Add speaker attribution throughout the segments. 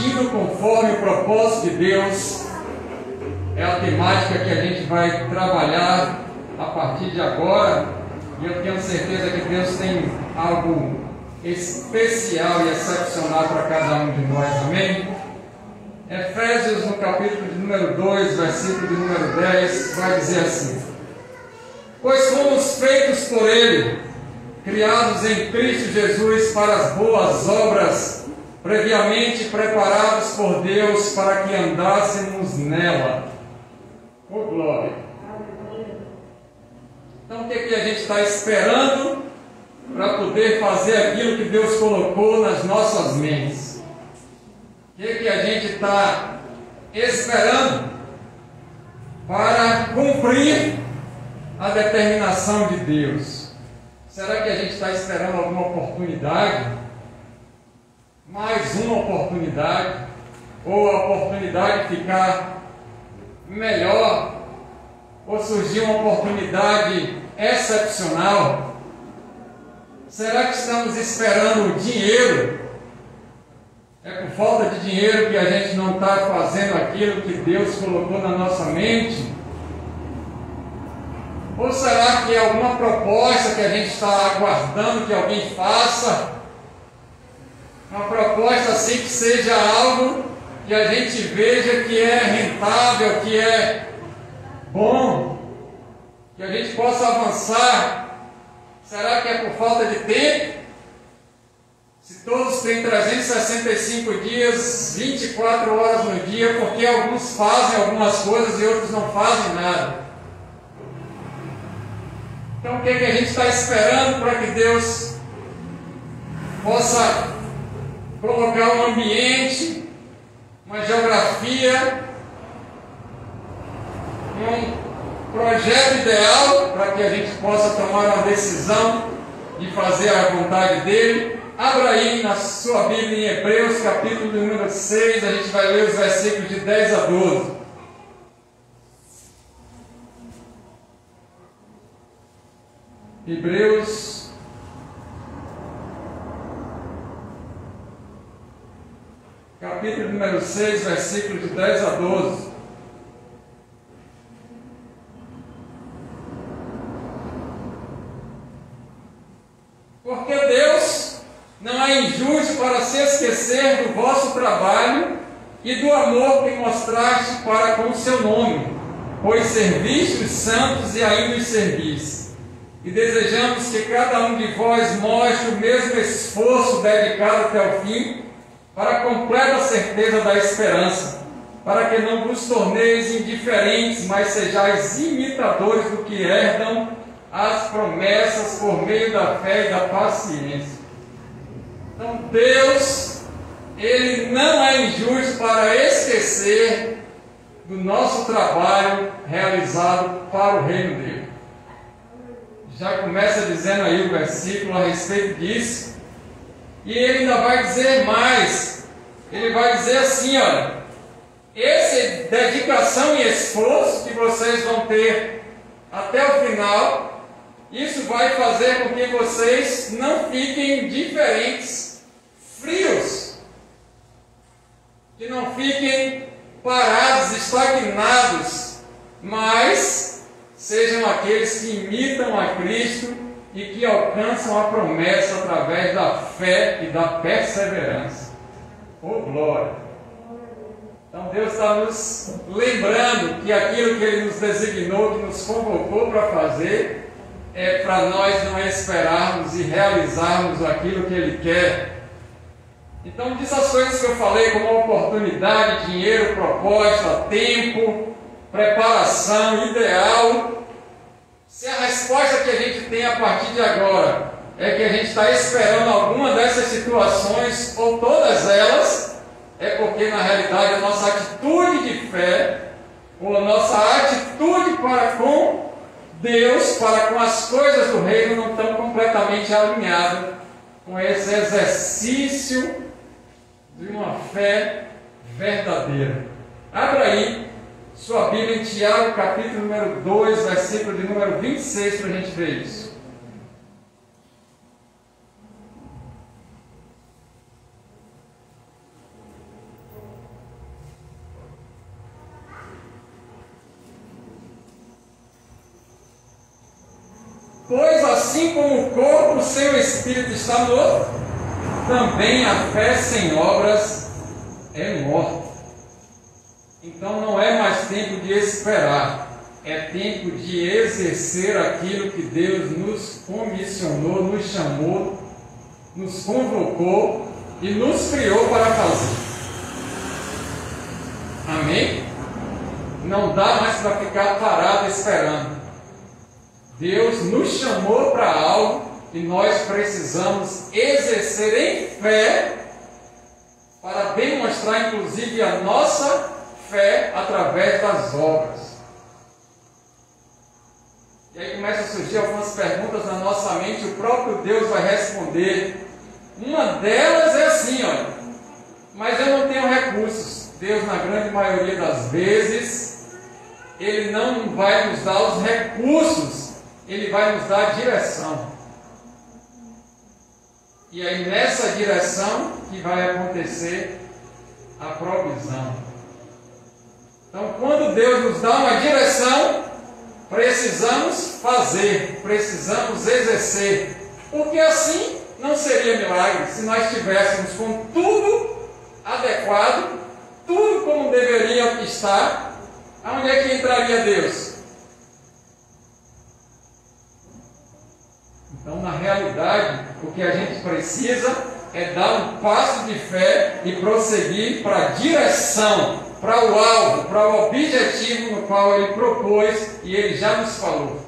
Speaker 1: agindo conforme o propósito de Deus, é a temática que a gente vai trabalhar a partir de agora, e eu tenho certeza que Deus tem algo especial e excepcional para cada um de nós, amém? Efésios, no capítulo de número 2, versículo de número 10, vai dizer assim: pois fomos feitos por Ele, criados em Cristo Jesus para as boas obras, previamente preparados por Deus para que andássemos nela. Oh, glória! Então, o que a gente está esperando para poder fazer aquilo que Deus colocou nas nossas mentes? O que a gente está esperando para cumprir a determinação de Deus? Será que a gente está esperando alguma oportunidade? Mais uma oportunidade? Ou a oportunidade de ficar melhor? Ou surgir uma oportunidade excepcional? Será que estamos esperando o dinheiro? É por falta de dinheiro que a gente não está fazendo aquilo que Deus colocou na nossa mente? Ou será que é alguma proposta que a gente está aguardando que alguém faça? Uma proposta assim que seja algo que a gente veja que é rentável, que é bom, que a gente possa avançar. Será que é por falta de tempo? Se todos têm 365 dias, 24 horas no dia, porque alguns fazem algumas coisas e outros não fazem nada? Então, o que a gente está esperando para que Deus possa colocar um ambiente, uma geografia, um projeto ideal para que a gente possa tomar uma decisão de fazer a vontade dele? Abra aí na sua Bíblia em Hebreus, capítulo número 6, a gente vai ler os versículos de 10 a 12. Hebreus, capítulo número 6, versículos de 10 a 12. Porque Deus não é injusto para se esquecer do vosso trabalho e do amor que mostraste para com o seu nome, pois serviste os santos e ainda os servis. E desejamos que cada um de vós mostre o mesmo esforço dedicado até o fim, para a completa certeza da esperança, para que não vos torneis indiferentes, mas sejais imitadores do que herdam as promessas por meio da fé e da paciência. Então Deus, Ele não é injusto para esquecer do nosso trabalho realizado para o reino dele. Já começa dizendo aí o versículo a respeito disso, e ele ainda vai dizer mais. Ele vai dizer assim, olha: essa dedicação e esforço que vocês vão ter até o final, isso vai fazer com que vocês não fiquem indiferentes, frios, que não fiquem parados, estagnados, mas sejam aqueles que imitam a Cristo e que alcançam a promessa através da fé e da perseverança. Oh, glória! Então Deus está nos lembrando que aquilo que Ele nos designou, que nos convocou para fazer, é para nós não esperarmos e realizarmos aquilo que Ele quer. Então, dessas coisas que eu falei, como oportunidade, dinheiro, proposta, tempo, preparação, ideal, se a resposta que a gente tem a partir de agora é que a gente está esperando alguma dessas situações, ou todas elas, é porque na realidade a nossa atitude de fé, ou a nossa atitude para com Deus, para com as coisas do reino, não estão completamente alinhadas com esse exercício de uma fé verdadeira. Abra aí sua Bíblia em Tiago, capítulo número 2, versículo de número 26, para a gente ver isso. Pois assim como o corpo sem o espírito está morto, também a fé sem obras é morta. Então não é mais tempo de esperar, é tempo de exercer aquilo que Deus nos comissionou, nos chamou, nos convocou e nos criou para fazer. Amém? Não dá mais para ficar parado esperando. Deus nos chamou para algo e nós precisamos exercer em fé para demonstrar inclusive a nossa fé através das obras. E aí começa a surgir algumas perguntas na nossa mente, o próprio Deus vai responder. Uma delas é assim, olha, mas eu não tenho recursos. Deus, na grande maioria das vezes, Ele não vai nos dar os recursos, Ele vai nos dar a direção. E aí nessa direção que vai acontecer a provisão. Então quando Deus nos dá uma direção, precisamos fazer, precisamos exercer, porque assim não seria milagre se nós estivéssemos com tudo adequado, tudo como deveria estar. Aonde é que entraria Deus? Então, na realidade, o que a gente precisa é dar um passo de fé e prosseguir para a direção, para o alvo, para o objetivo no qual Ele propôs e Ele já nos falou.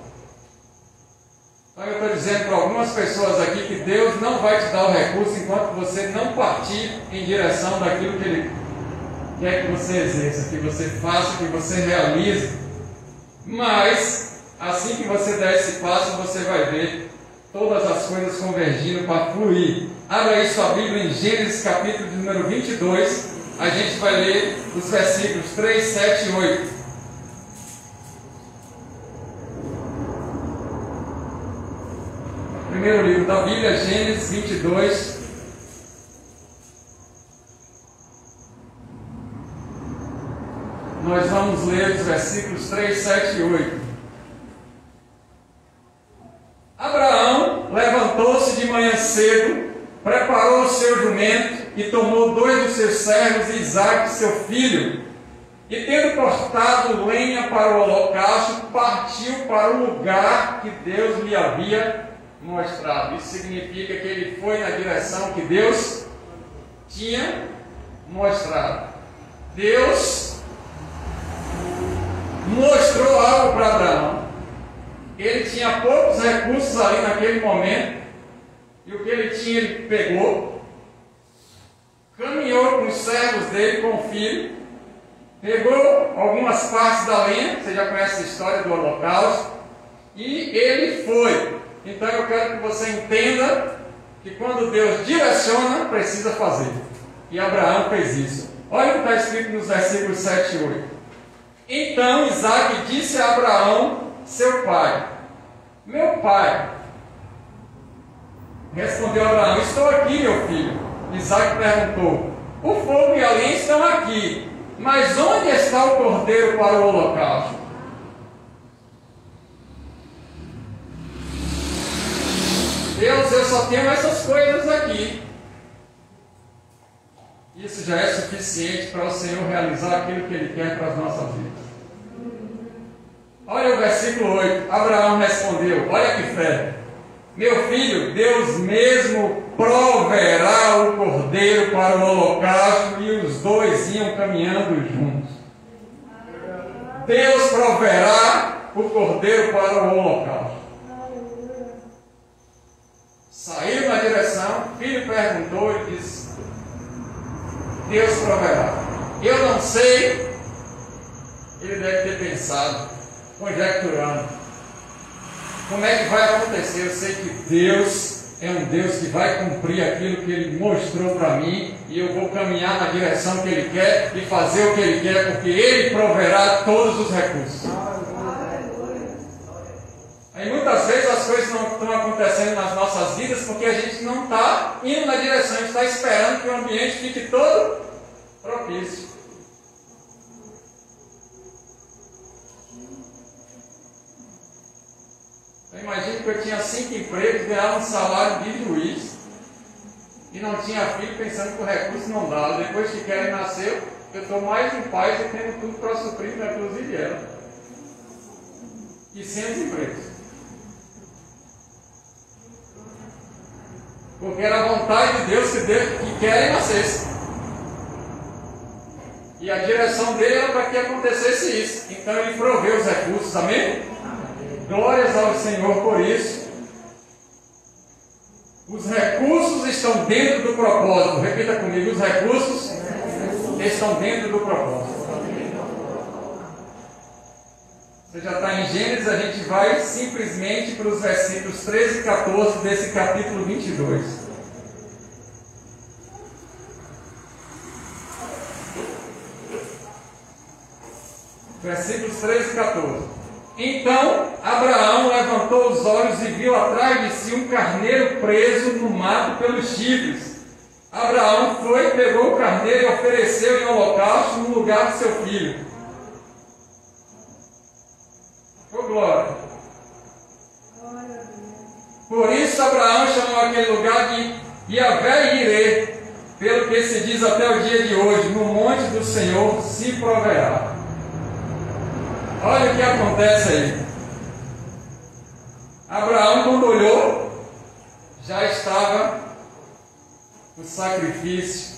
Speaker 1: Então, eu estou dizendo para algumas pessoas aqui que Deus não vai te dar o recurso enquanto você não partir em direção daquilo que Ele quer que você exerça, que você faça, que você realize. Mas, assim que você der esse passo, você vai ver todas as coisas convergindo para fluir. Abra aí sua Bíblia em Gênesis capítulo de número 22. A gente vai ler os versículos 3, 7 e 8. Primeiro livro da Bíblia, Gênesis 22. Nós vamos ler os versículos 3, 7 e 8. Abraão levantou-se de manhã cedo, preparou o seu jumento e tomou 2 dos seus servos, Isaque, seu filho, e tendo cortado lenha para o holocausto, partiu para o lugar que Deus lhe havia mostrado. Isso significa que ele foi na direção que Deus tinha mostrado. Deus mostrou algo para Abraão. Ele tinha poucos recursos ali naquele momento, e o que ele tinha ele pegou, caminhou com os servos dele, com o filho, pegou algumas partes da lenha, você já conhece a história do holocausto, e ele foi. Então eu quero que você entenda que quando Deus direciona, precisa fazer. E Abraão fez isso. Olha o que está escrito nos versículos 7 e 8. Então Isaque disse a Abraão, seu pai: meu pai. Respondeu Abraão: estou aqui, meu filho. Isaque perguntou: o fogo e a lenha estão aqui, mas onde está o cordeiro para o holocausto? Deus, eu só tenho essas coisas aqui. Isso já é suficiente para o Senhor realizar aquilo que Ele quer para as nossas vidas. Olha o versículo 8. Abraão respondeu: olha que fé. Meu filho, Deus mesmo proverá o cordeiro para o holocausto. E os dois iam caminhando juntos. Deus proverá o cordeiro para o holocausto. Saiu na direção, o filho perguntou e disse: Deus proverá. Eu não sei. Ele deve ter pensado, conjecturando, como é que vai acontecer. Eu sei que Deus é um Deus que vai cumprir aquilo que Ele mostrou para mim, e eu vou caminhar na direção que Ele quer e fazer o que Ele quer, porque Ele proverá todos os recursos. Aí muitas vezes as coisas não estão acontecendo nas nossas vidas porque a gente não está indo na direção, a gente está esperando que o ambiente fique todo propício. Eu imagino que eu tinha 5 empregos, ganhava um salário de juiz e não tinha filho, pensando que o recurso não dava. Depois que Kelly nasceu, eu estou mais em paz e tendo tudo para suprir, inclusive ela. E sem os empregos. Porque era a vontade de Deus que Kelly nascesse. E a direção dele era para que acontecesse isso. Então ele proveu os recursos, amém? Glórias ao Senhor por isso. Os recursos estão dentro do propósito. Repita comigo, os recursos estão dentro do propósito. Você já está em Gênesis, a gente vai simplesmente para os versículos 13 e 14 desse capítulo 22. Versículos 13 e 14. Então Abraão levantou os olhos e viu atrás de si um carneiro preso no mato pelos chifres. Abraão foi, pegou o carneiro e ofereceu em holocausto no lugar de seu filho. Oh, glória! Por isso Abraão chamou aquele lugar de Yahvé-Irê, pelo que se diz até o dia de hoje: no monte do Senhor se proverá. Olha o que acontece aí. Abraão, quando olhou, já estava o sacrifício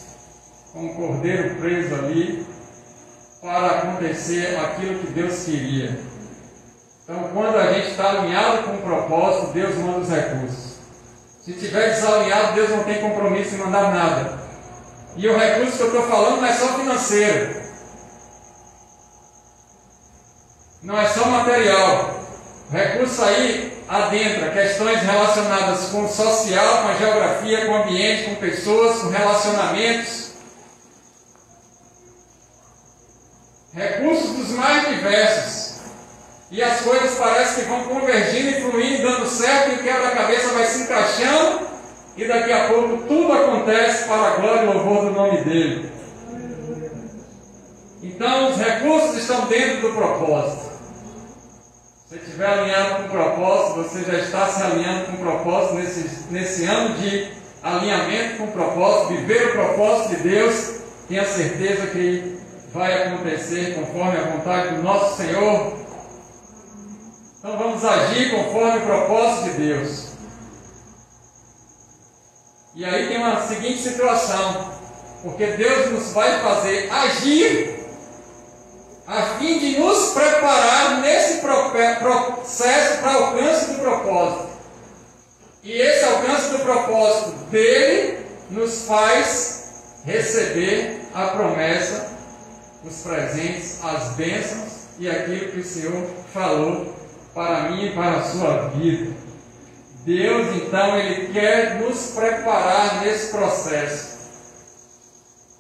Speaker 1: com o cordeiro preso ali para acontecer aquilo que Deus queria. Então, quando a gente está alinhado com o propósito, Deus manda os recursos. Se estiver desalinhado, Deus não tem compromisso em mandar nada. E o recurso que eu estou falando não é só financeiro. Não é só material. O recurso aí adentra questões relacionadas com o social, com a geografia, com o ambiente, com pessoas, com relacionamentos. Recursos dos mais diversos. E as coisas parecem que vão convergindo e fluindo, dando certo, e o quebra-cabeça vai se encaixando, e daqui a pouco tudo acontece para a glória e louvor do nome dele. Então os recursos estão dentro do propósito. Se você estiver alinhado com o propósito, você já está se alinhando com o propósito nesse ano de alinhamento com o propósito, viver o propósito de Deus. Tenha certeza que vai acontecer conforme a vontade do nosso Senhor. Então vamos agir conforme o propósito de Deus. E aí tem uma seguinte situação, porque Deus nos vai fazer agir a fim de nos preparar nesse processo para alcance do propósito. E esse alcance do propósito dele nos faz receber a promessa, os presentes, as bênçãos e aquilo que o Senhor falou para mim e para a sua vida. Deus, então, Ele quer nos preparar nesse processo.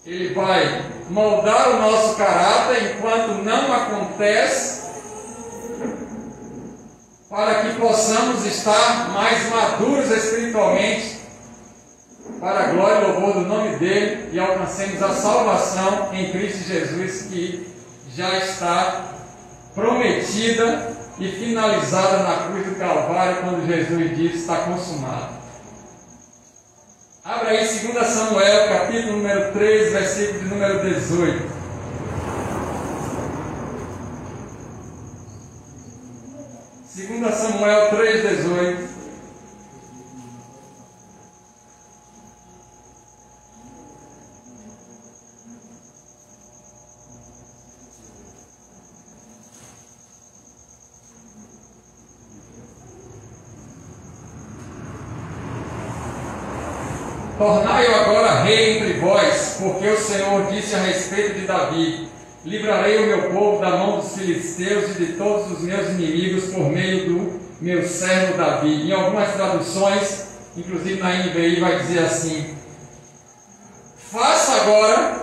Speaker 1: Ele vai moldar o nosso caráter enquanto não acontece, para que possamos estar mais maduros espiritualmente, para a glória e louvor do nome dele, e alcancemos a salvação em Cristo Jesus, que já está prometida e finalizada na cruz do Calvário, quando Jesus disse: está consumado. Abra aí 2 Samuel, capítulo número 3, versículo de número 18. 2 Samuel 3, 18. Tornai-o agora rei entre vós, porque o Senhor disse a respeito de Davi: livrarei o meu povo da mão dos filisteus e de todos os meus inimigos por meio do meu servo Davi. Em algumas traduções, inclusive na NVI, vai dizer assim: faça agora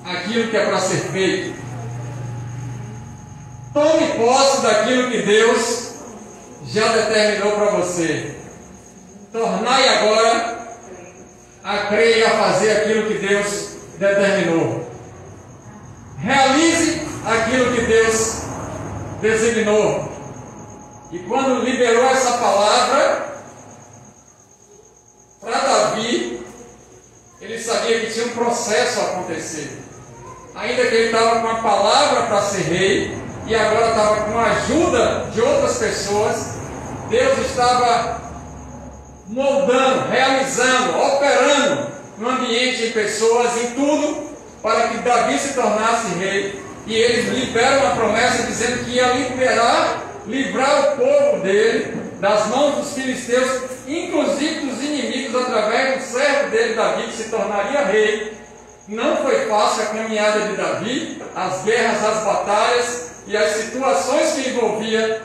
Speaker 1: aquilo que é para ser feito. Tome posse daquilo que Deus já determinou para você. Tornai agora a crer e a fazer aquilo que Deus determinou. Realize aquilo que Deus designou. E quando liberou essa palavra para Davi, ele sabia que tinha um processo a acontecer. Ainda que ele estava com a palavra para ser rei, e agora estava com a ajuda de outras pessoas, Deus estava moldando, realizando, operando no ambiente, em pessoas, em tudo, para que Davi se tornasse rei. E eles liberam uma promessa dizendo que ia livrar o povo dele das mãos dos filisteus, inclusive dos inimigos, através do servo dele, Davi, que se tornaria rei. Não foi fácil a caminhada de Davi, as guerras, as batalhas e as situações que envolvia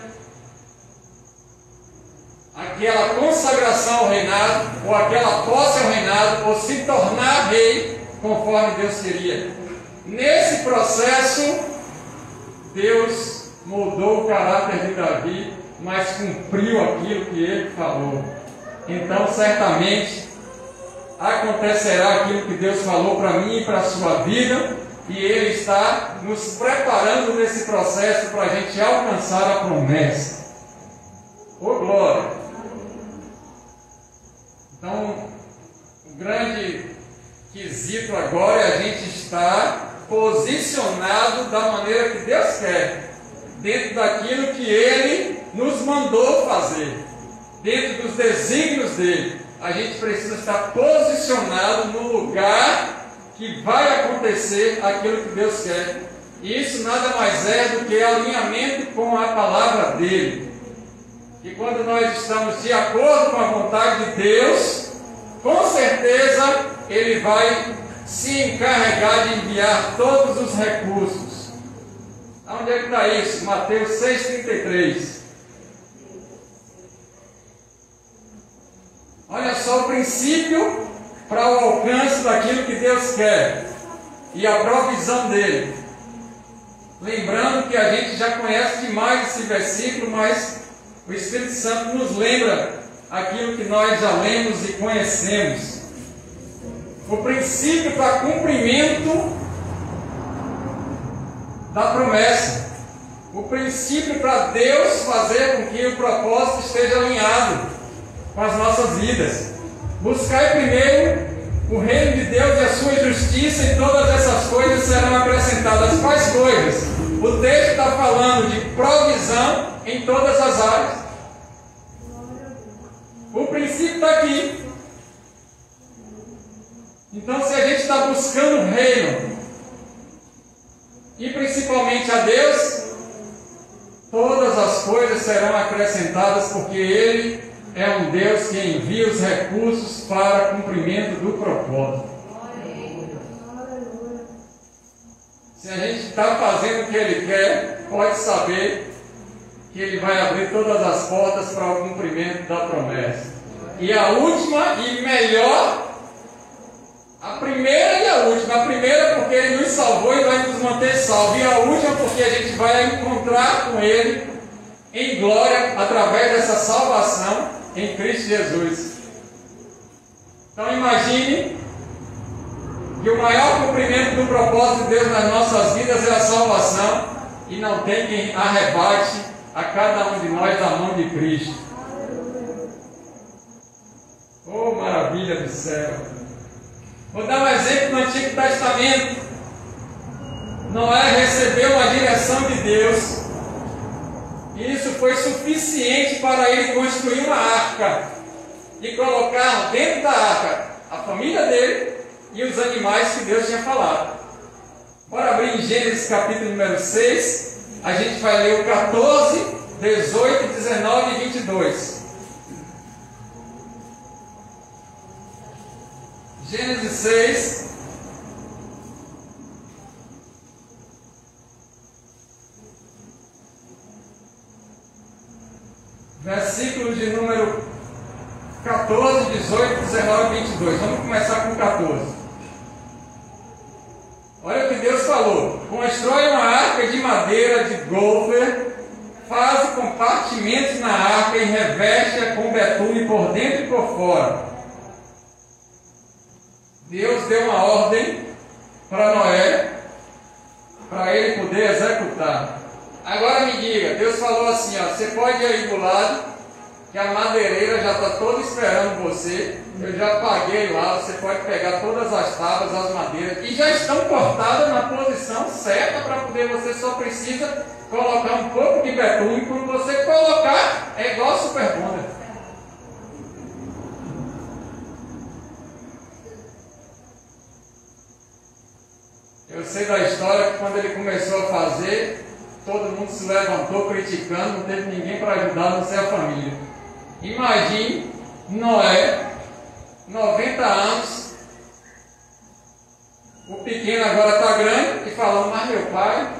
Speaker 1: aquela consagração ao reinado, ou aquela posse ao reinado, ou se tornar rei, conforme Deus queria. Nesse processo, Deus moldou o caráter de Davi, mas cumpriu aquilo que ele falou. Então, certamente, acontecerá aquilo que Deus falou para mim e para a sua vida, e Ele está nos preparando nesse processo para a gente alcançar a promessa. Ô glória! Então, o grande quesito agora é a gente estar posicionado da maneira que Deus quer, dentro daquilo que Ele nos mandou fazer, dentro dos desígnios dEle. A gente precisa estar posicionado no lugar que vai acontecer aquilo que Deus quer. E isso nada mais é do que alinhamento com a palavra dEle. E quando nós estamos de acordo com a vontade de Deus, com certeza Ele vai se encarregar de enviar todos os recursos. Onde é que está isso? Mateus 6,33. Olha só o princípio para o alcance daquilo que Deus quer e a provisão dele. Lembrando que a gente já conhece demais esse versículo, mas o Espírito Santo nos lembra aquilo que nós já lemos e conhecemos. O princípio para cumprimento da promessa. O princípio para Deus fazer com que o propósito esteja alinhado com as nossas vidas. Buscai primeiro o reino de Deus e a sua justiça, e todas essas coisas serão acrescentadas. Quais coisas? O texto está falando de provisão em todas as áreas. O princípio está aqui. Então, se a gente está buscando o reino, e principalmente a Deus, todas as coisas serão acrescentadas, porque Ele é um Deus que envia os recursos para cumprimento do propósito. Se a gente está fazendo o que Ele quer, pode saber que Ele vai abrir todas as portas para o cumprimento da promessa. E a última e melhor, a primeira e a última. A primeira porque Ele nos salvou e vai nos manter salvos. E a última porque a gente vai encontrar com Ele em glória através dessa salvação em Cristo Jesus. Então imagine que o maior cumprimento do propósito de Deus nas nossas vidas é a salvação, e não tem quem arrebate a cada um de nós da mão de Cristo. Oh, maravilha do céu! Vou dar um exemplo do Antigo Testamento. Noé recebeu uma direção de Deus, e isso foi suficiente para ele construir uma arca e colocar dentro da arca a família dele e os animais que Deus tinha falado. Bora abrir em Gênesis capítulo número 6, a gente vai ler o 14, 18, 19 e 22. Gênesis 6, versículos de número 14, 18, 19 e 22. Vamos começar com 14. Olha o que Deus falou: constrói uma arca de madeira de gofer, faz compartimentos na arca e reveste-a com betume por dentro e por fora. Deus deu uma ordem para Noé, para ele poder executar. Agora me diga, Deus falou assim, ó, você pode ir aí do lado, que a madeireira já está toda esperando você, eu já paguei lá, você pode pegar todas as tábuas, as madeiras, e já estão cortadas na posição certa para poder, você só precisa colocar um pouco de betume, quando você colocar, é igual a Super Bonder. Eu sei da história que quando ele começou a fazer, todo mundo se levantou criticando, não teve ninguém para ajudar, não sei a família. Imagine Noé, 90 anos, o pequeno agora está grande, e falando, mas meu pai,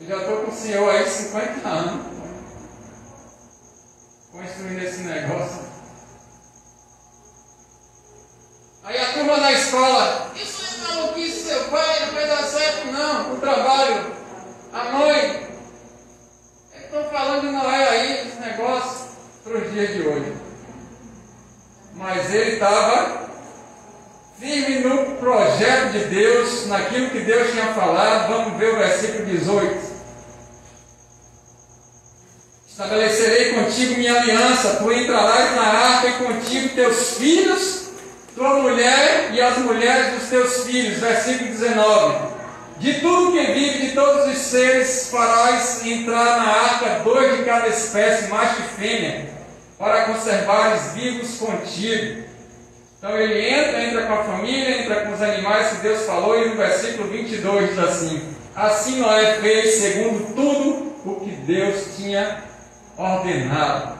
Speaker 1: eu já estou com o senhor aí 50 anos, construindo esse negócio. Aí a turma na escola, isso é maluquice, seu pai, não vai dar certo não, o trabalho, a mãe. Estão falando de Noé aí, esse negócio, para os dias de hoje. Mas ele estava firme no projeto de Deus, naquilo que Deus tinha falado. Vamos ver o versículo 18. Estabelecerei contigo minha aliança, tu entrarás na arca e contigo teus filhos, tua mulher e as mulheres dos teus filhos. Versículo 19. De tudo que vive, de todos os seres, farás entrar na arca 2 de cada espécie, macho e fêmea, para conservares vivos contigo. Então ele entra com a família, entra com os animais que Deus falou, e no versículo 22 diz assim: assim Noé fez segundo tudo o que Deus tinha ordenado.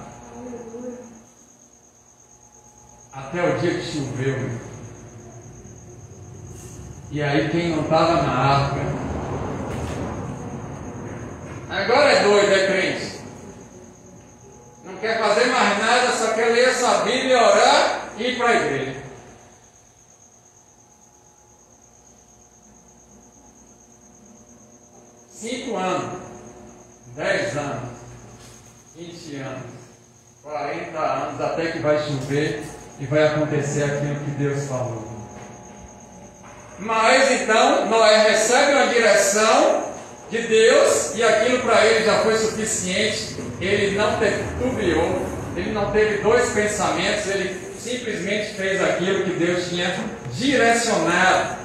Speaker 1: Até o dia que choveu. E aí quem não estava na arca, agora é doido, é crente. Não quer fazer mais nada, só quer ler essa Bíblia, orar e ir para a igreja. Cinco anos, 10 anos, 20 anos, 40 anos, até que vai chover e vai acontecer aquilo que Deus falou. Mas então Noé recebe uma direção de Deus e aquilo para ele já foi suficiente. Ele não titubeou, ele não teve dois pensamentos, ele simplesmente fez aquilo que Deus tinha direcionado.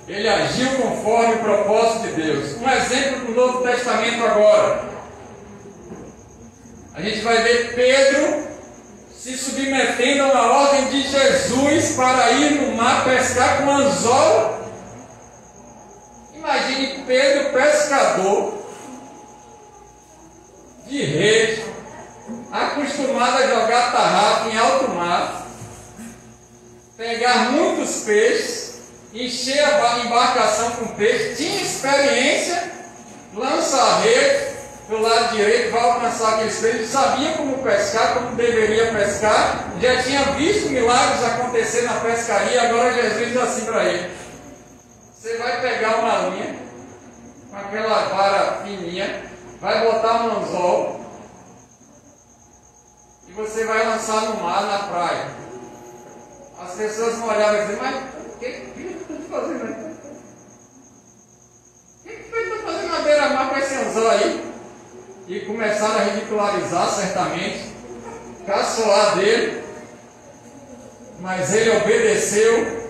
Speaker 1: Ele agiu conforme o propósito de Deus. Um exemplo do Novo Testamento agora. A gente vai ver Pedro se submetendo a uma ordem de Jesus para ir no mar pescar com anzol. Imagine Pedro, pescador de rede, acostumado a jogar tarrafa em alto mar, pegar muitos peixes, encher a embarcação com peixe, tinha experiência, lança a rede do lado direito, vai alcançar aqueles peixes, sabia como pescar, como deveria pescar, já tinha visto milagres acontecer na pescaria. Agora Jesus diz assim para ele: você vai pegar uma linha com aquela vara fininha, vai botar um anzol e você vai lançar no mar, na praia. As pessoas vão olhar e dizer: mas o que eu estou fazendo aqui? O que eu estou fazendo na beira-mar com esse anzol aí? E começaram a ridicularizar, certamente, caçoar dele, mas ele obedeceu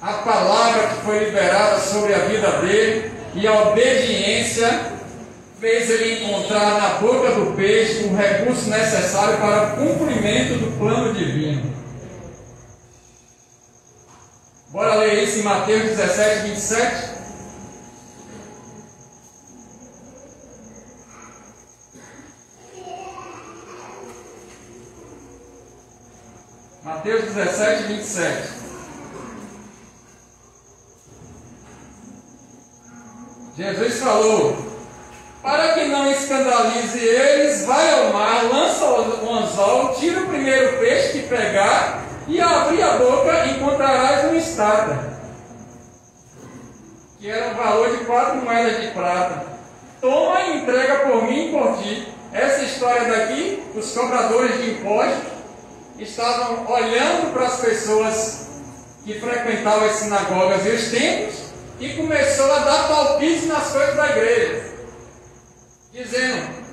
Speaker 1: a palavra que foi liberada sobre a vida dele, e a obediência fez ele encontrar na boca do peixe o recurso necessário para o cumprimento do plano divino. Bora ler isso em Mateus 17, 27. Mateus 17, 27. Jesus falou: para que não escandalize eles, vai ao mar, lança o anzol, tira o primeiro peixe que pegar, e ao abrir a boca encontrarás uma estátua, que era um valor de 4 moedas de prata. Toma e entrega por mim e por ti. Essa história daqui, os cobradores de impostos estavam olhando para as pessoas que frequentavam as sinagogas e os templos e começou a dar palpite nas coisas da igreja, dizendo: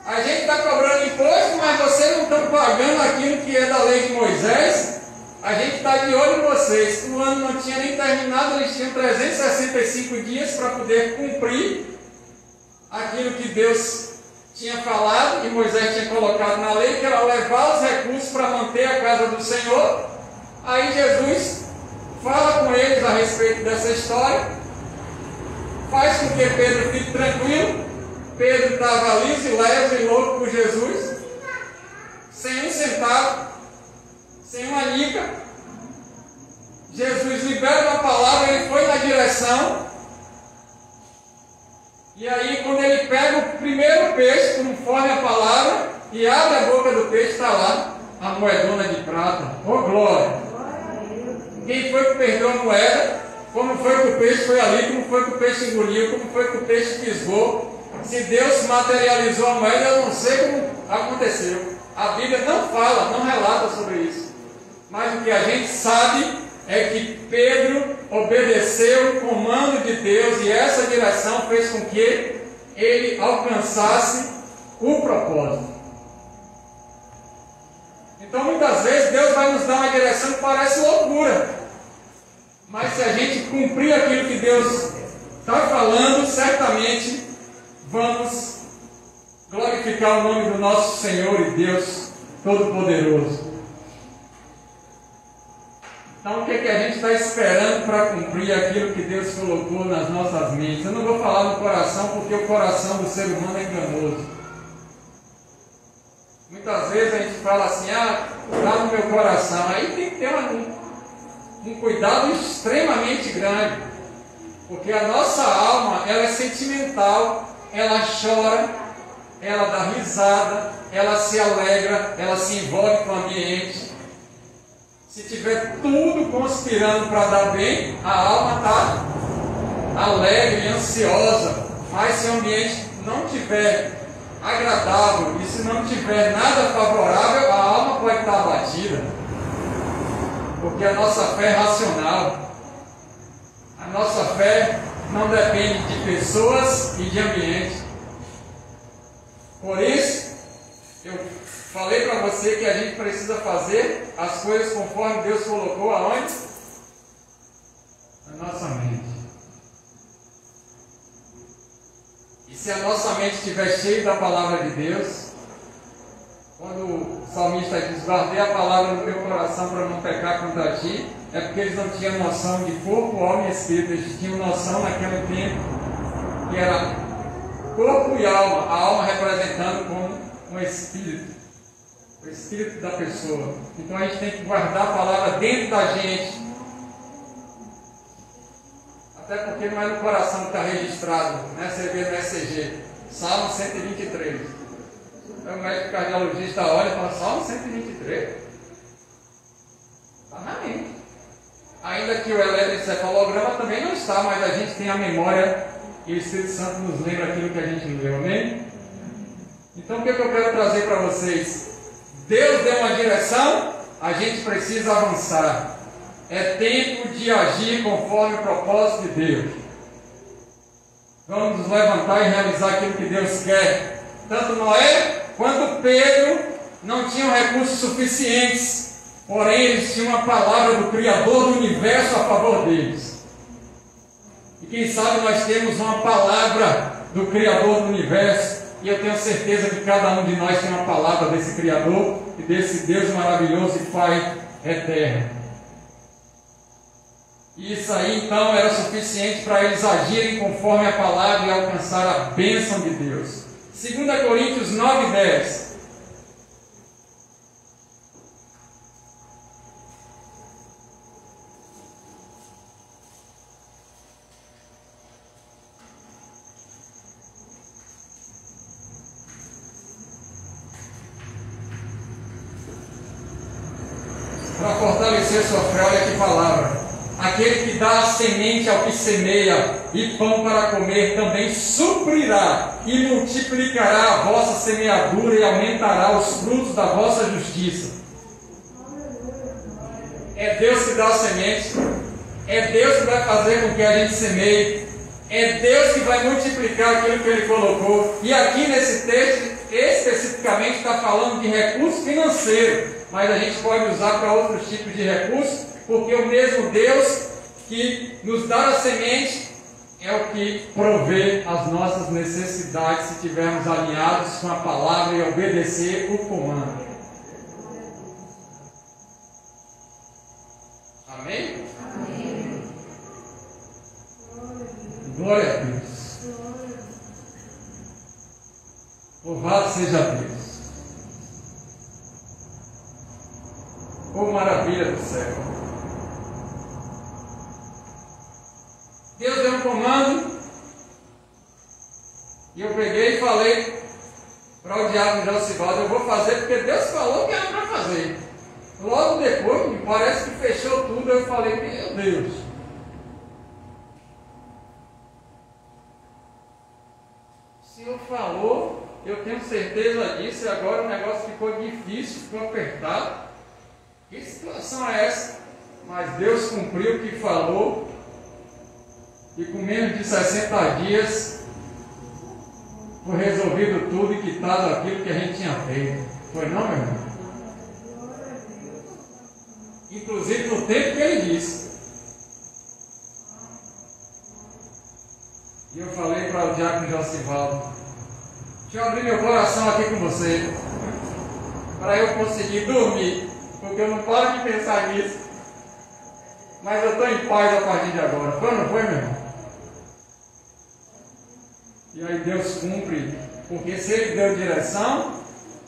Speaker 1: a gente está cobrando imposto, mas vocês não estão pagando aquilo que é da lei de Moisés. A gente está de olho em vocês. O ano não tinha nem terminado, eles tinham 365 dias para poder cumprir aquilo que Deus tinha falado e Moisés tinha colocado na lei, que era levar os recursos para manter a casa do Senhor. Aí Jesus fala com eles a respeito dessa história, faz com que Pedro fique tranquilo. Pedro estava liso e leve e louco por Jesus, sem um centavo, sem uma nica. Jesus libera uma palavra, ele foi na direção, e aí quando ele pega o primeiro peixe, conforme a palavra, e abre a boca do peixe, está lá a moedona de prata. Oh glória! Quem foi que perdeu a moeda? Como foi que o peixe foi ali? Como foi que o peixe engoliu? Como foi que o peixe fisgou? Se Deus materializou a moeda, eu não sei como aconteceu. A Bíblia não fala, não relata sobre isso. Mas o que a gente sabe é que Pedro obedeceu o comando de Deus e essa direção fez com que ele alcançasse o propósito. Então muitas vezes Deus vai nos dar uma direção que parece loucura, mas se a gente cumprir aquilo que Deus está falando, certamente vamos glorificar o nome do nosso Senhor e Deus Todo-Poderoso. Então o que a gente está esperando para cumprir aquilo que Deus colocou nas nossas mentes? Eu não vou falar no coração, porque o coração do ser humano é enganoso. Muitas vezes a gente fala assim: está no meu coração. Aí tem que ter um cuidado extremamente grande, porque a nossa alma, ela é sentimental, ela chora, ela dá risada, ela se alegra, ela se envolve com o ambiente. Se tiver tudo conspirando para dar bem, a alma está alegre e ansiosa. Mas se o ambiente não tiver agradável e se não tiver nada favorável, a alma pode estar abatida, porque a nossa fé é racional. A nossa fé não depende de pessoas e de ambiente. Por isso, eu falei para você que a gente precisa fazer as coisas conforme Deus colocou aonde? Na nossa mente. E se a nossa mente estiver cheia da palavra de Deus, quando o salmista diz: guardei a palavra no teu coração para não pecar contra ti, é porque eles não tinham noção de corpo, alma e espírito. Eles tinham noção naquele tempo que era corpo e alma, a alma representando como um espírito, o espírito da pessoa. Então a gente tem que guardar a palavra dentro da gente, até porque não é no coração que está registrado, né? Você vê no ECG, Salmo 123. Aí o médico cardiologista olha e fala: Salmo 123? Está na mente. Ainda que o eletroencefalograma também não está, mas a gente tem a memória e o Espírito Santo nos lembra aquilo que a gente leu, amém? Então o que eu quero trazer para vocês? Deus deu uma direção, a gente precisa avançar. É tempo de agir conforme o propósito de Deus. Vamos nos levantar e realizar aquilo que Deus quer. Tanto Noé quanto Pedro não tinham recursos suficientes, porém eles tinham a palavra do Criador do universo a favor deles. E quem sabe nós temos uma palavra do Criador do universo, e eu tenho certeza que cada um de nós tem uma palavra desse Criador e desse Deus maravilhoso e Pai eterno. E isso aí então era suficiente para eles agirem conforme a palavra e alcançar a bênção de Deus. 2 Coríntios 9:10. Para fortalecer sua fé, olha que palavra: aquele que dá a semente ao que semeia e pão para comer também suprirá e multiplicará a vossa semeadura e aumentará os frutos da vossa justiça. É Deus que dá a semente, É Deus que vai fazer com que a gente semeie. É Deus que vai multiplicar aquilo que Ele colocou. E aqui nesse texto, especificamente, está falando de recurso financeiro. Mas a gente pode usar para outros tipos de recursos, porque o mesmo Deus que nos dá a semente é o que provê as nossas necessidades, se estivermos alinhados com a palavra e obedecer o comando. Amém?
Speaker 2: Amém.
Speaker 1: Glória a Deus. Louvado seja Deus. Oh, maravilha do céu. Deus deu um comando e eu peguei e falei para o diácono Josivaldo: eu vou fazer porque Deus falou que era para fazer. Logo depois, me parece que fechou tudo, eu falei: meu Deus. O Senhor falou, eu tenho certeza disso, e agora o negócio ficou difícil, ficou apertado. Que situação é essa? Mas Deus cumpriu o que falou, e com menos de 60 dias foi resolvido tudo e quitado aquilo que a gente tinha feito. Foi não, meu irmão? Inclusive no tempo que Ele disse. E eu falei para o diácono Josivaldo: deixa eu abrir meu coração aqui com você, para eu conseguir dormir, porque eu não paro de pensar nisso, mas eu estou em paz a partir de agora. Foi ou não foi, meu irmão? E aí Deus cumpre, porque se Ele deu direção,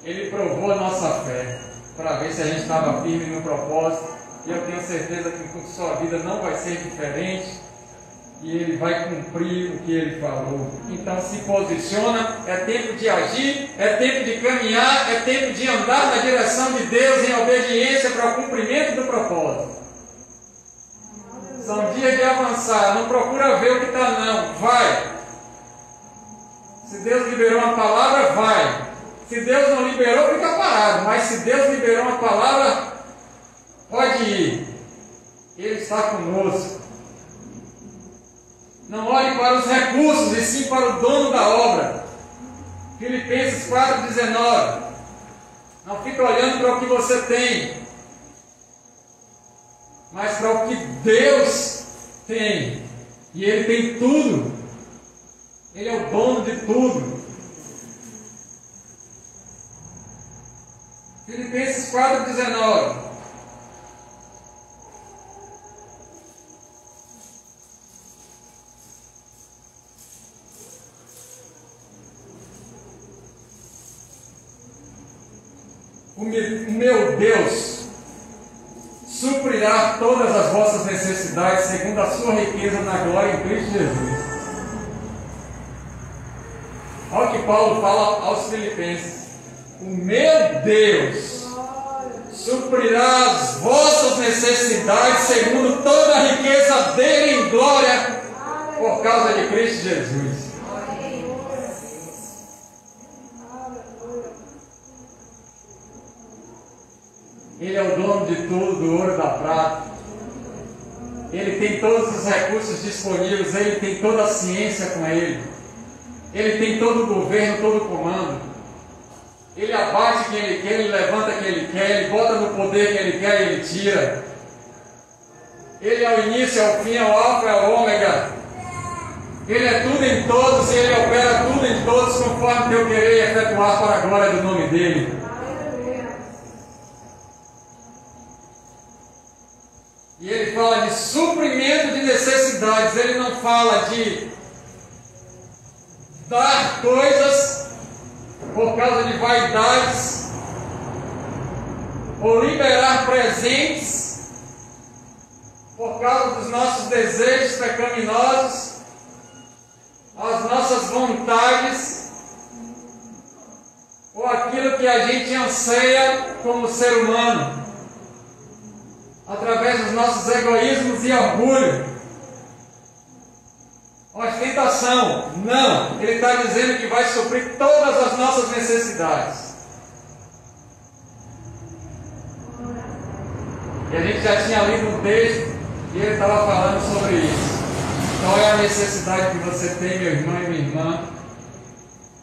Speaker 1: Ele provou a nossa fé, para ver se a gente estava firme no propósito, e eu tenho certeza que com sua vida não vai ser diferente, e Ele vai cumprir o que Ele falou. Então se posiciona, é tempo de agir, é tempo de caminhar, é tempo de andar na direção de Deus em obediência para o cumprimento do propósito. São dias de avançar, não procura ver o que está não, vai. Se Deus liberou uma palavra, vai. Se Deus não liberou, fica parado. Mas se Deus liberou uma palavra, pode ir. Ele está conosco. Não olhe para os recursos, e sim para o dono da obra. Filipenses 4,19. Não fique olhando para o que você tem, mas para o que Deus tem. E Ele tem tudo. Ele é o dono de tudo. Filipenses 4,19. O meu Deus suprirá todas as vossas necessidades segundo a sua riqueza na glória em Cristo Jesus. Olha o que Paulo fala aos Filipenses: o meu Deus suprirá as vossas necessidades segundo toda a riqueza dele em glória por causa de Cristo Jesus. Ele é o dono de tudo, do ouro e da prata. Ele tem todos os recursos disponíveis, Ele tem toda a ciência com Ele. Ele tem todo o governo, todo o comando. Ele abate quem Ele quer, Ele levanta quem Ele quer, Ele bota no poder quem Ele quer e Ele tira. Ele é o início, é o fim, é o alfa, é o ômega. Ele é tudo em todos e Ele opera tudo em todos conforme teu querer e efetuar para a glória do nome dEle. E Ele fala de suprimento de necessidades. Ele não fala de dar coisas por causa de vaidades, ou liberar presentes por causa dos nossos desejos pecaminosos, as nossas vontades, ou aquilo que a gente anseia como ser humano, através dos nossos egoísmos e orgulho. Ostentação, não. Ele está dizendo que vai suprir todas as nossas necessidades. E a gente já tinha lido um texto E ele estava falando sobre isso. Qual é a necessidade que você tem, meu irmão e minha irmã?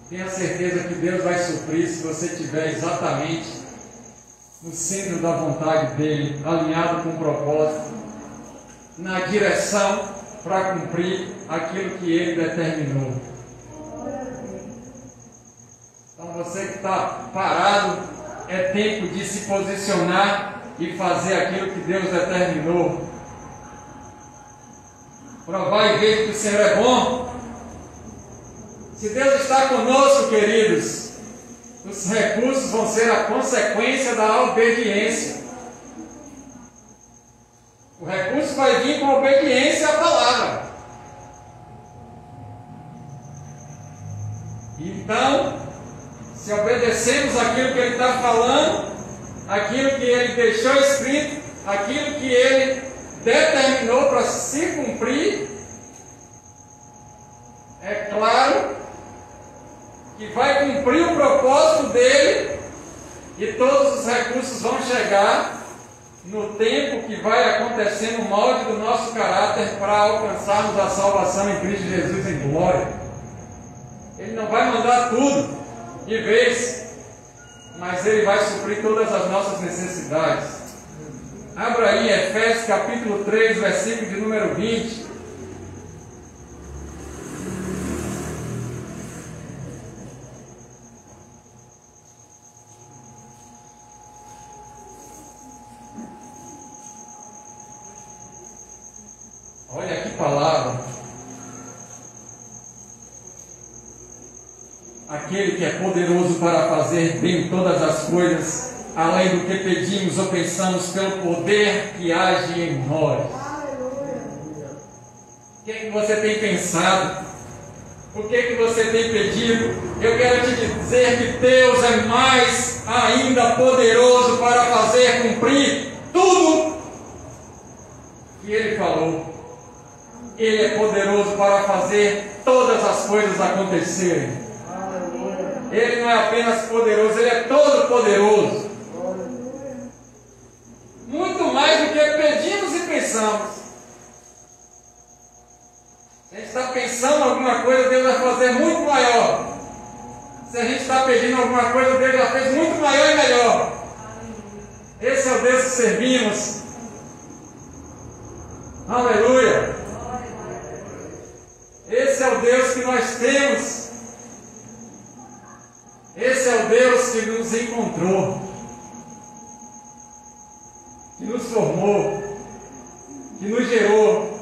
Speaker 1: Tenha certeza que Deus vai suprir se você estiver exatamente no centro da vontade dele, alinhado com o propósito, na direção para cumprir aquilo que ele determinou. Então você que está parado, é tempo de se posicionar e fazer aquilo que Deus determinou. Provar e ver que o Senhor é bom. Se Deus está conosco, queridos, os recursos vão ser a consequência da obediência. O recurso vai vir com a obediência à palavra. Então, se obedecemos aquilo que Ele está falando, aquilo que Ele deixou escrito, aquilo que Ele determinou para se cumprir, é claro que vai cumprir o propósito dele e todos os recursos vão chegar no tempo que vai acontecer no molde do nosso caráter para alcançarmos a salvação em Cristo Jesus em glória. Ele não vai mandar tudo de vez, mas Ele vai suprir todas as nossas necessidades. Abra aí Efésios capítulo 3, versículo de número 20. Olha que palavra. Aquele que é poderoso para fazer bem todas as coisas, além do que pedimos ou pensamos, pelo poder que age em nós. O que você tem pensado? O que você tem pedido? Eu quero te dizer que Deus é mais ainda poderoso para fazer cumprir tudo que Ele falou. Ele é poderoso para fazer todas as coisas acontecerem. Ele não é apenas poderoso, Ele é todo poderoso. Muito mais do que pedimos e pensamos. Se a gente está pensando alguma coisa, Deus vai fazer muito maior. Se a gente está pedindo alguma coisa, Deus já fez muito maior e melhor. Esse é o Deus que servimos. Aleluia! Esse é o Deus que nós temos. Esse é o Deus que nos encontrou, que nos formou, que nos gerou,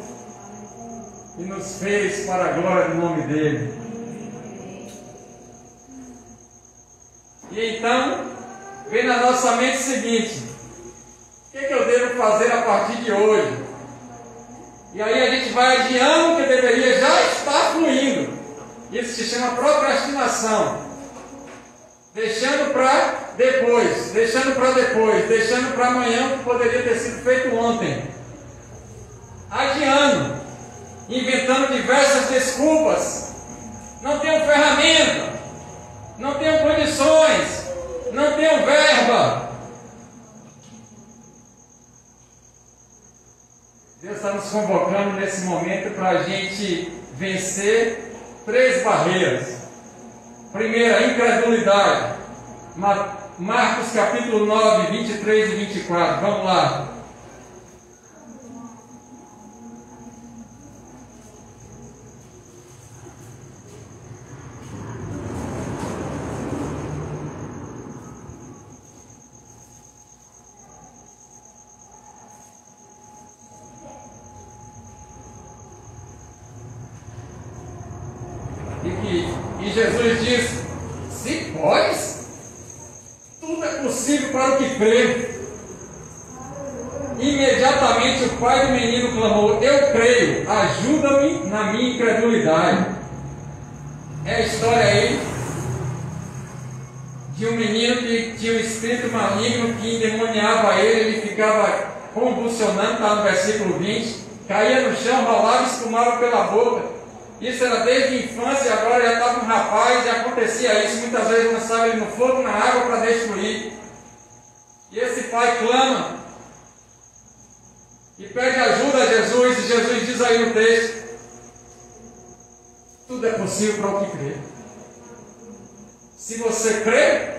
Speaker 1: que nos fez para a glória do nome dEle. E então, vem na nossa mente o seguinte: o que eu devo fazer a partir de hoje? E aí a gente vai adiando o que deveria já estar fluindo. Isso se chama procrastinação. Deixando para depois, deixando para amanhã o que poderia ter sido feito ontem. Adiando, inventando diversas desculpas. Não tenho ferramenta, não tenho condições, não tenho verba. Deus está nos convocando nesse momento para a gente vencer 3 barreiras. Primeira, incredulidade. Marcos capítulo 9, 23 e 24. Vamos lá. E Jesus disse: se podes, tudo é possível para o que crê. Imediatamente o pai do menino clamou: eu creio, ajuda-me na minha incredulidade. É a história aí de um menino que tinha um espírito maligno que endemoniava ele ficava convulsionando, está no versículo 20, caía no chão, rolava e espumava pela boca. Isso era desde a infância, agora já estava um rapaz e acontecia isso. Muitas vezes lançava ele no fogo, na água para destruir. E esse pai clama. e pede ajuda a Jesus, e Jesus diz aí no texto: tudo é possível para o que crê. Se você crê,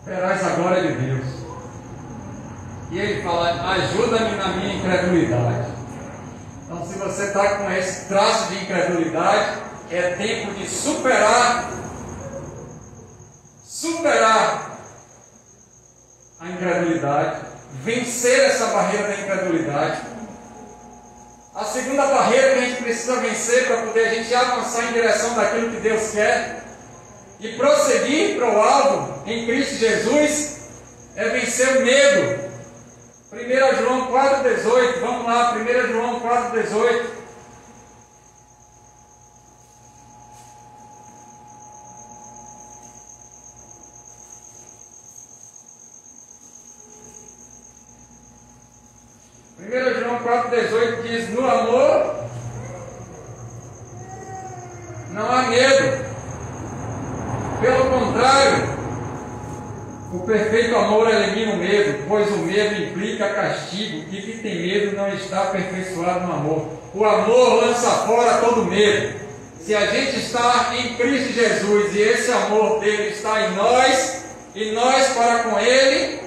Speaker 1: verás a glória de Deus. E ele fala: ajuda-me na minha incredulidade. Então, se você está com esse traço de incredulidade, é tempo de superar a incredulidade, vencer essa barreira da incredulidade. A segunda barreira que a gente precisa vencer para poder a gente avançar em direção daquilo que Deus quer e prosseguir para o alvo em Cristo Jesus é vencer o medo. 1 João 4,18, vamos lá, 1 João 4,18. João 4,18 diz: no amor não há medo, pelo contrário, o perfeito amor elimina o medo, pois o medo implica castigo, e quem tem medo não está aperfeiçoado no amor. O amor lança fora todo medo. Se a gente está em Cristo Jesus e esse amor dele está em nós, e nós para com ele,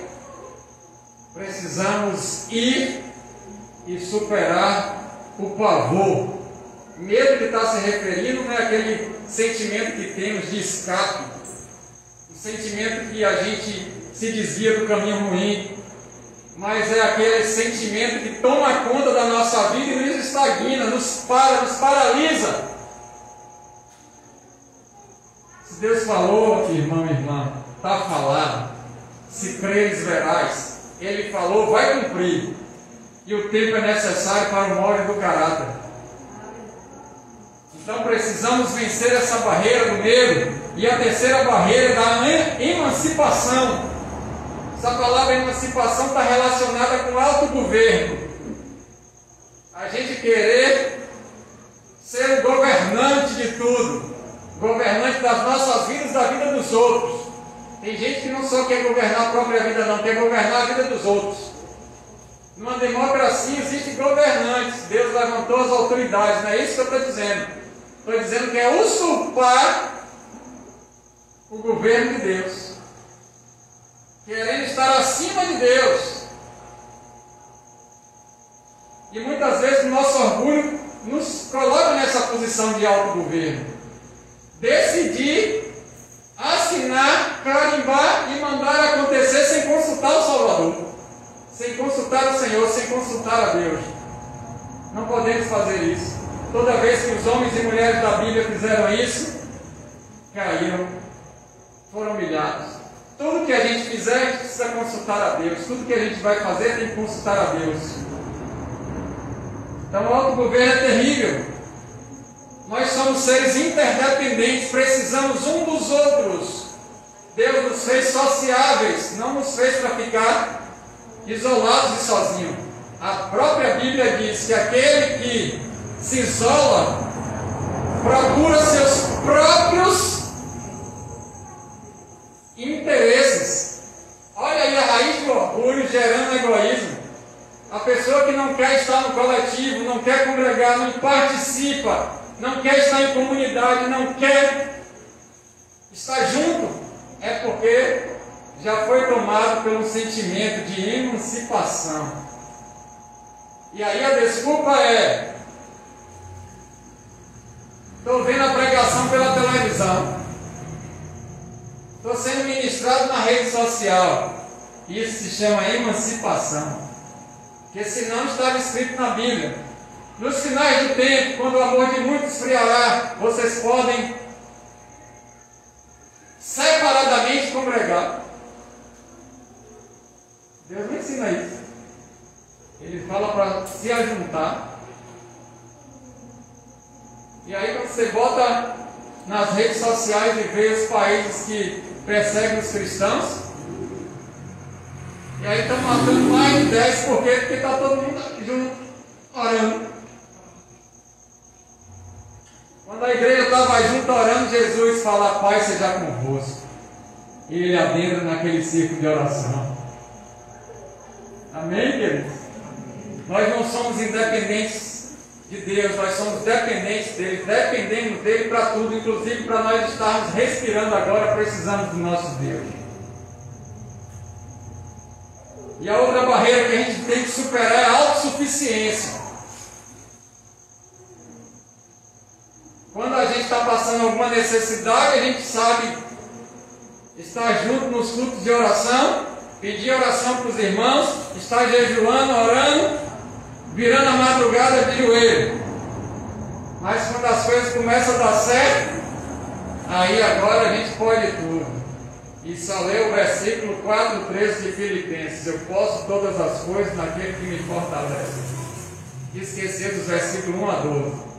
Speaker 1: precisamos ir e superar o pavor. Medo que está se referindo não é aquele sentimento que temos de escape, o sentimento que a gente se desvia do caminho ruim, mas é aquele sentimento que toma conta da nossa vida e nos estagna, nos paralisa. Se Deus falou, irmão e irmã, está falado. Se creres, verás. Ele falou, vai cumprir. E o tempo é necessário para o molde do caráter. Então precisamos vencer essa barreira do medo. E a terceira barreira da emancipação. Essa palavra emancipação está relacionada com autogoverno. A gente querer ser o governante de tudo. Governante das nossas vidas, da vida dos outros. Tem gente que não só quer governar a própria vida, não, quer governar a vida dos outros. Numa democracia existem governantes. Deus levantou as autoridades, não é isso que eu estou dizendo. Estou dizendo que é usurpar o governo de Deus, querendo estar acima de Deus. E muitas vezes o nosso orgulho nos coloca nessa posição de autogoverno. Decidir, assinar, carimbar e mandar acontecer sem consultar o Salvador, sem consultar o Senhor, sem consultar a Deus. Não podemos fazer isso. Toda vez que os homens e mulheres da Bíblia fizeram isso, caíram, foram humilhados. Tudo que a gente fizer, a gente precisa consultar a Deus. Tudo que a gente vai fazer, tem que consultar a Deus. Então o autogoverno é terrível. Nós somos seres interdependentes, precisamos um dos outros. Deus nos fez sociáveis, não nos fez para ficar isolados e sozinhos. A própria Bíblia diz que aquele que se isola procura seus próprios interesses. Olha aí a raiz do orgulho gerando egoísmo. A pessoa que não quer estar no coletivo, não quer congregar, não participa, não quer estar em comunidade, não quer estar junto, é porque já foi tomado pelo sentimento de emancipação. E aí a desculpa é: estou vendo a pregação pela televisão, estou sendo ministrado na rede social. Isso se chama emancipação, porque senão estava escrito na Bíblia: nos finais do tempo, quando o amor de muitos esfriará, vocês podem separadamente congregar. Deus não ensina isso. Ele fala para se ajuntar. E aí quando você bota nas redes sociais e vê os países que perseguem os cristãos, e aí estão matando mais de 10 porque está todo mundo junto, orando. Quando a igreja estava junto orando, Jesus fala: Pai seja convosco. E ele adentra naquele círculo de oração. Amém, queridos? Nós não somos independentes de Deus, nós somos dependentes dele, dependemos dele para tudo, inclusive para nós estarmos respirando agora, precisamos do nosso Deus. E a outra barreira que a gente tem que superar é a autossuficiência. Quando a gente está passando alguma necessidade, a gente sabe estar junto nos cultos de oração, pedir oração para os irmãos, estar jejuando, orando, virando a madrugada de joelho. Mas quando as coisas começam a dar certo, aí agora a gente pode tudo. E só lê o versículo 4:13 de Filipenses: eu posso todas as coisas naquele que me fortalece. E esquecer dos versículos 1 a 12.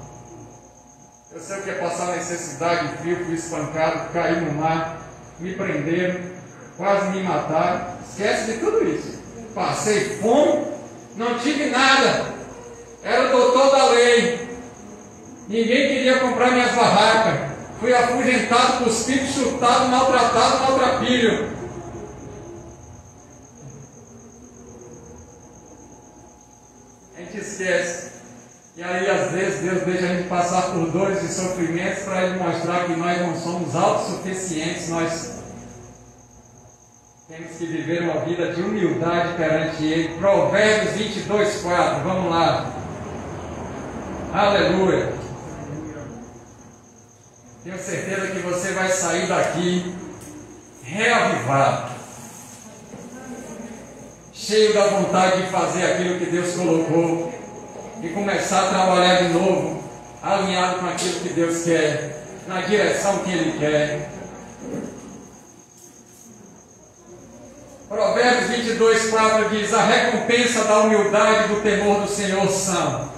Speaker 1: Eu sei o que é passar necessidade, frio, fui espancado, caí no mar, me prenderam, quase me mataram. Esquece de tudo isso. Passei fome, não tive nada. Era o doutor da lei. Ninguém queria comprar minhas barracas. Fui afugentado, cuspido, chutado, maltratado, maltrapilho. A gente esquece. E aí, às vezes, Deus deixa a gente passar por dores e sofrimentos para Ele mostrar que nós não somos autossuficientes. Nós temos que viver uma vida de humildade perante Ele. Provérbios 22:4. Vamos lá. Aleluia. Tenho certeza que você vai sair daqui reavivado, cheio da vontade de fazer aquilo que Deus colocou e começar a trabalhar de novo, alinhado com aquilo que Deus quer, na direção que Ele quer. Provérbios 22:4 diz: a recompensa da humildade e do temor do Senhor são.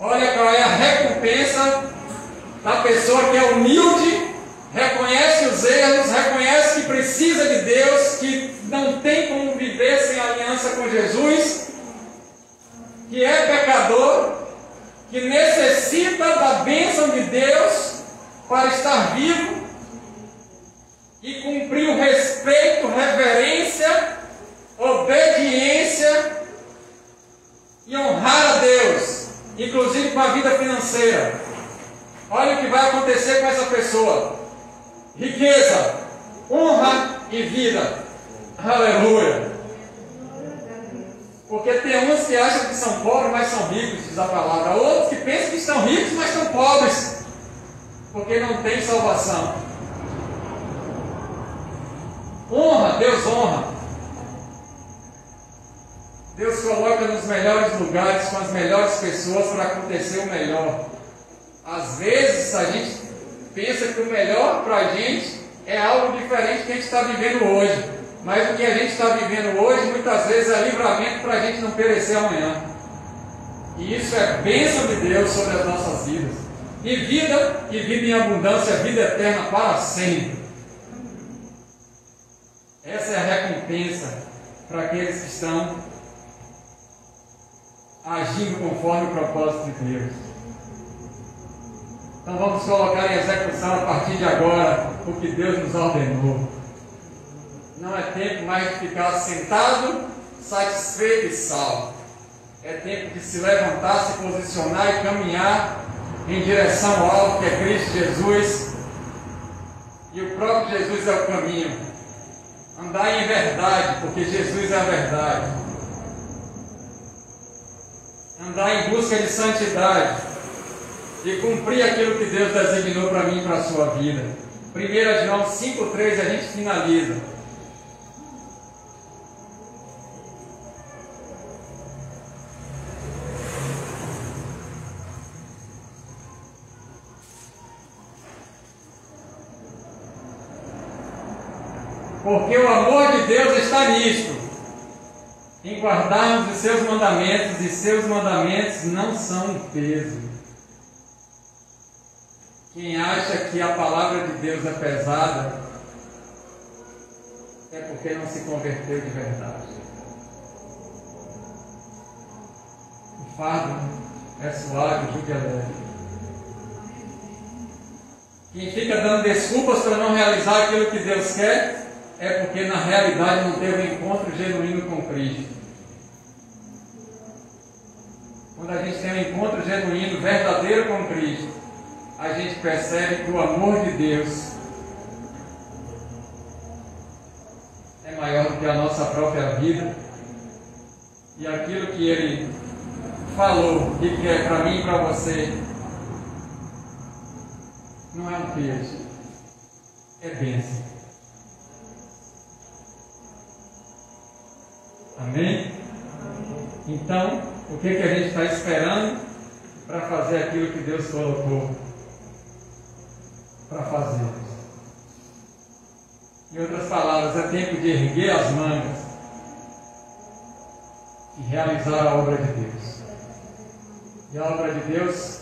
Speaker 1: Olha qual é a recompensa da pessoa que é humilde, reconhece os erros, reconhece que precisa de Deus, que não tem como viver sem aliança com Jesus, que é pecador, que necessita da bênção de Deus para estar vivo e cumprir o respeito, reverência, obediência e honrar a Deus, inclusive com a vida financeira. Olha o que vai acontecer com essa pessoa: riqueza, honra e vida. Aleluia! Porque tem uns que acham que são pobres, mas são ricos, diz a palavra. Outros que pensam que estão ricos, mas estão pobres, porque não tem salvação. Honra, Deus honra. Deus coloca nos melhores lugares, com as melhores pessoas, para acontecer o melhor. Às vezes a gente pensa que o melhor para a gente é algo diferente do que a gente está vivendo hoje. Mas o que a gente está vivendo hoje, muitas vezes, é livramento para a gente não perecer amanhã. E isso é bênção de Deus sobre as nossas vidas. E vida em abundância, vida eterna para sempre. Essa é a recompensa para aqueles que estão agindo conforme o propósito de Deus. Então vamos colocar em execução a partir de agora o que Deus nos ordenou. Não é tempo mais de ficar sentado, satisfeito e salvo. É tempo de se levantar, se posicionar e caminhar em direção ao alvo, que é Cristo Jesus. E o próprio Jesus é o caminho. Andar em verdade, porque Jesus é a verdade. Andar em busca de santidade e cumprir aquilo que Deus designou para mim e para a sua vida. 1 João 5,3 a gente finaliza. Porque o amor de Deus está nisto, em guardarmos os seus mandamentos, e seus mandamentos não são um peso. Quem acha que a palavra de Deus é pesada, é porque não se converteu de verdade. O fardo é suave, o jugo é leve. Quem fica dando desculpas para não realizar aquilo que Deus quer, é porque na realidade não teve um encontro genuíno com Cristo. Quando a gente tem um encontro genuíno, verdadeiro com Cristo, a gente percebe que o amor de Deus é maior do que a nossa própria vida, e aquilo que Ele falou e que é para mim e para você não é um peso, é bênção. Amém? Então, o que a gente está esperando para fazer aquilo que Deus colocou para fazer? Em outras palavras, é tempo de erguer as mangas e realizar a obra de Deus. E a obra de Deus,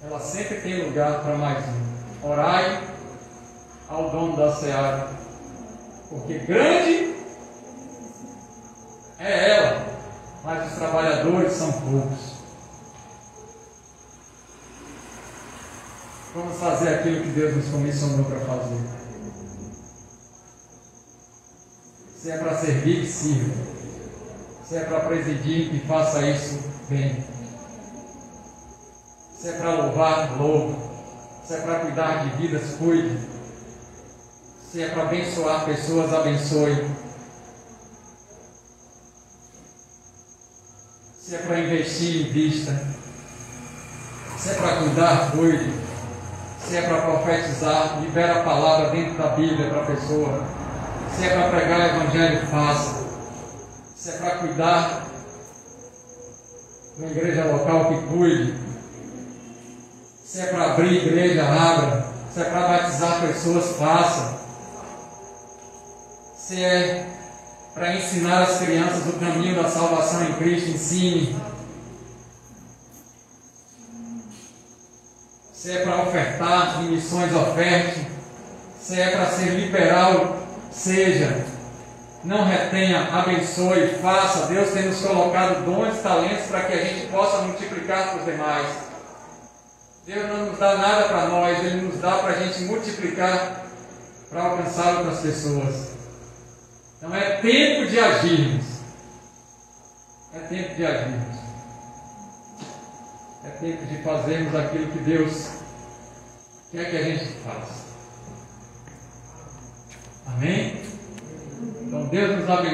Speaker 1: ela sempre tem lugar para mais um. Orai ao dono da seara, porque grande é ela, mas os trabalhadores são poucos. Vamos fazer aquilo que Deus nos comissionou para fazer. Se é para servir, que sirva. Se é para presidir, que faça isso bem. Se é para louvar, louve. Se é para cuidar de vidas, cuide. Se é para abençoar pessoas, abençoe. Se é para investir, invista. Se é para cuidar, cuide. Se é para profetizar, libera a palavra dentro da Bíblia para a pessoa. Se é para pregar o Evangelho, faça. Se é para cuidar da igreja local, que cuide. Se é para abrir igreja, abra. Se é para batizar pessoas, faça. Se é para ensinar as crianças o caminho da salvação em Cristo, ensine. Se é para ofertar em missões, oferte. Se é para ser liberal, seja. Não retenha, abençoe, faça. Deus tem nos colocado dons e talentos para que a gente possa multiplicar para os demais. Deus não nos dá nada para nós, Ele nos dá para a gente multiplicar, para alcançar outras pessoas. Então é tempo de agirmos. É tempo de agirmos. É tempo de fazermos aquilo que Deus quer que a gente faça. Amém? Então Deus nos abençoe.